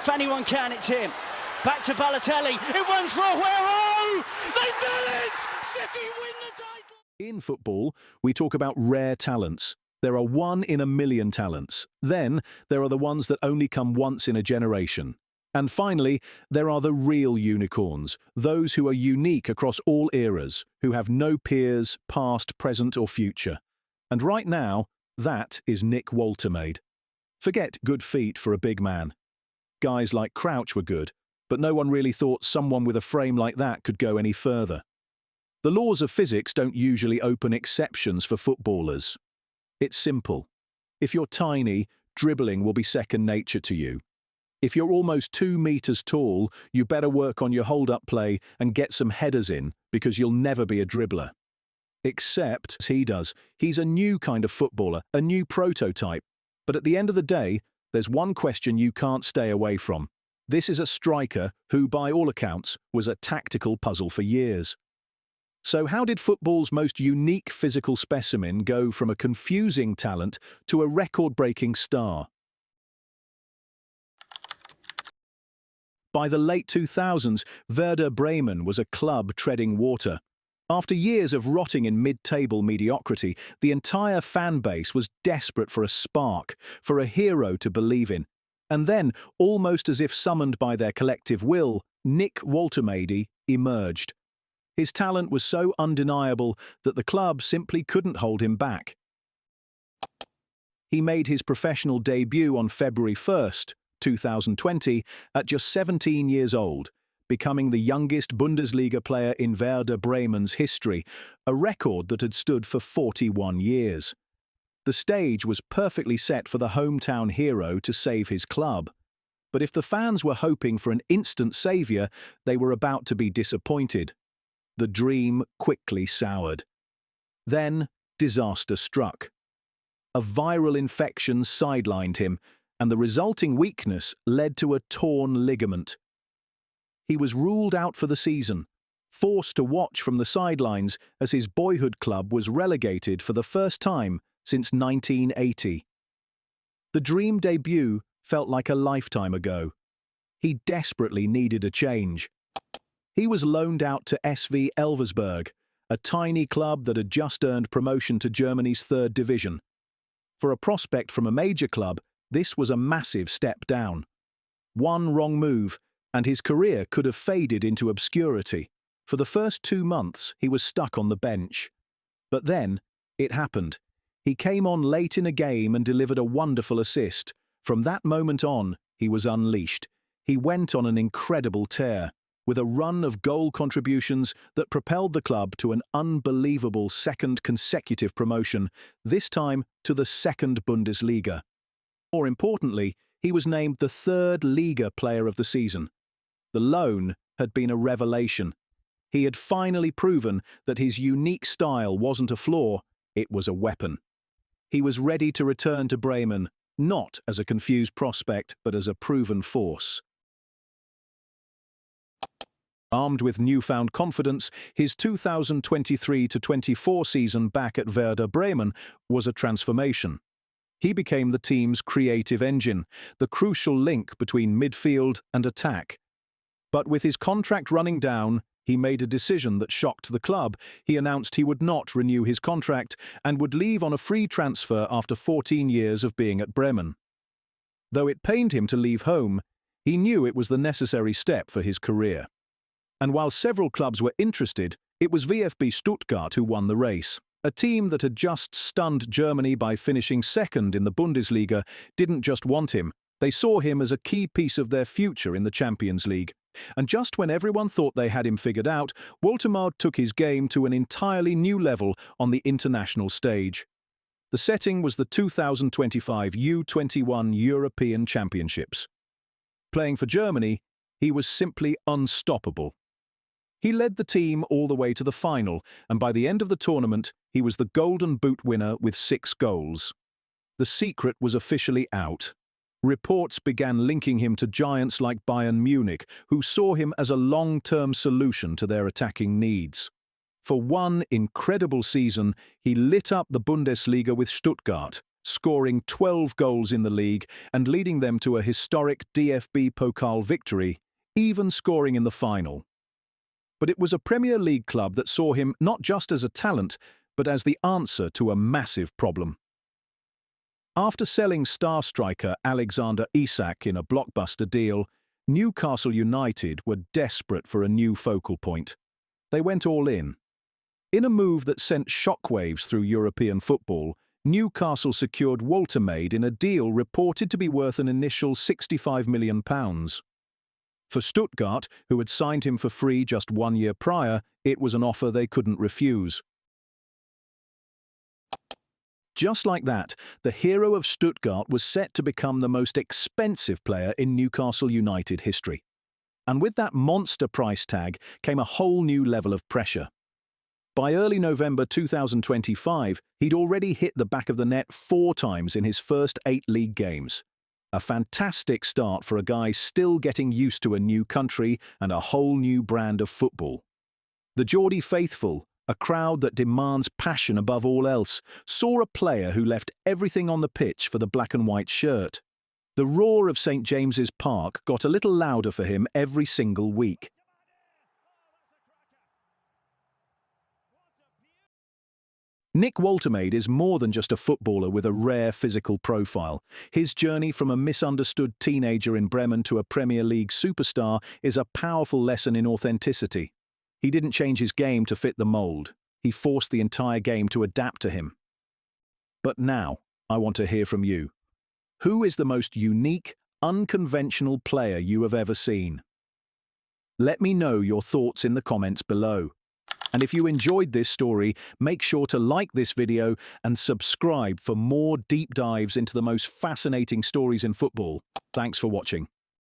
If anyone can, it's him. Back to Balotelli. It runs for Aguero. They've done it! City win the title. In football, we talk about rare talents. There are 1 in a million talents. Then, there are the ones that only come once in a generation. And finally, there are the real unicorns, those who are unique across all eras, who have no peers, past, present or future. And right now, that is Nick Woltemade. Forget good feet for a big man. Guys like Crouch were good, but no one really thought someone with a frame like that could go any further. The laws of physics don't usually open exceptions for footballers. It's simple. If you're tiny, dribbling will be second nature to you. If you're almost 2 meters tall, you better work on your hold-up play and get some headers in, because you'll never be a dribbler. Except he does. He's a new kind of footballer, a new prototype. But at the end of the day, there's one question you can't stay away from. This is a striker who, by all accounts, was a tactical puzzle for years. So how did football's most unique physical specimen go from a confusing talent to a record-breaking star? By the late 2000s, Werder Bremen was a club treading water. After years of rotting in mid-table mediocrity, the entire fan base was desperate for a spark, for a hero to believe in. And then, almost as if summoned by their collective will, Nick Woltemade emerged. His talent was so undeniable that the club simply couldn't hold him back. He made his professional debut on February 1st, 2020, at just 17 years old, becoming the youngest Bundesliga player in Werder Bremen's history, a record that had stood for 41 years. The stage was perfectly set for the hometown hero to save his club. But if the fans were hoping for an instant saviour, they were about to be disappointed. The dream quickly soured. Then, disaster struck. A viral infection sidelined him, and the resulting weakness led to a torn ligament. He was ruled out for the season, forced to watch from the sidelines as his boyhood club was relegated for the first time since 1980. The dream debut felt like a lifetime ago. He desperately needed a change. He was loaned out to SV Elversberg, a tiny club that had just earned promotion to Germany's 3rd division. For a prospect from a major club, this was a massive step down. One wrong move, and his career could have faded into obscurity. For the first 2 months, he was stuck on the bench. But then, it happened. He came on late in a game and delivered a wonderful assist. From that moment on, he was unleashed. He went on an incredible tear, with a run of goal contributions that propelled the club to an unbelievable 2nd consecutive promotion, this time to the 2nd Bundesliga. More importantly, he was named the 3rd Liga Player of the season. The loan had been a revelation. He had finally proven that his unique style wasn't a flaw, it was a weapon. He was ready to return to Bremen, not as a confused prospect, but as a proven force. Armed with newfound confidence, his 2023-24 season back at Werder Bremen was a transformation. He became the team's creative engine, the crucial link between midfield and attack. But with his contract running down, he made a decision that shocked the club. He announced he would not renew his contract and would leave on a free transfer after 14 years of being at Bremen. Though it pained him to leave home, he knew it was the necessary step for his career. And while several clubs were interested, it was VfB Stuttgart who won the race. A team that had just stunned Germany by finishing 2nd in the Bundesliga didn't just want him, they saw him as a key piece of their future in the Champions League. And just when everyone thought they had him figured out, Woltemade took his game to an entirely new level on the international stage. The setting was the 2025 U21 European Championships. Playing for Germany, he was simply unstoppable. He led the team all the way to the final, and by the end of the tournament, he was the Golden Boot winner with 6 goals. The secret was officially out. Reports began linking him to giants like Bayern Munich, who saw him as a long-term solution to their attacking needs. For one incredible season, he lit up the Bundesliga with Stuttgart, scoring 12 goals in the league and leading them to a historic DFB Pokal victory, even scoring in the final. But it was a Premier League club that saw him not just as a talent, but as the answer to a massive problem. After selling star striker Alexander Isak in a blockbuster deal, Newcastle United were desperate for a new focal point. They went all in. In a move that sent shockwaves through European football, Newcastle secured Woltemade in a deal reported to be worth an initial £65 million. For Stuttgart, who had signed him for free just 1 year prior, it was an offer they couldn't refuse. Just like that, the hero of Stuttgart was set to become the most expensive player in Newcastle United history. And with that monster price tag came a whole new level of pressure. By early November 2025, he'd already hit the back of the net 4 times in his first 8 league games. A fantastic start for a guy still getting used to a new country and a whole new brand of football. The Geordie faithful, a crowd that demands passion above all else, saw a player who left everything on the pitch for the black and white shirt. The roar of St James's Park got a little louder for him every single week. Nick Woltemade is more than just a footballer with a rare physical profile. His journey from a misunderstood teenager in Bremen to a Premier League superstar is a powerful lesson in authenticity. He didn't change his game to fit the mould. He forced the entire game to adapt to him. But now, I want to hear from you. Who is the most unique, unconventional player you have ever seen? Let me know your thoughts in the comments below. And if you enjoyed this story, make sure to like this video and subscribe for more deep dives into the most fascinating stories in football. Thanks for watching.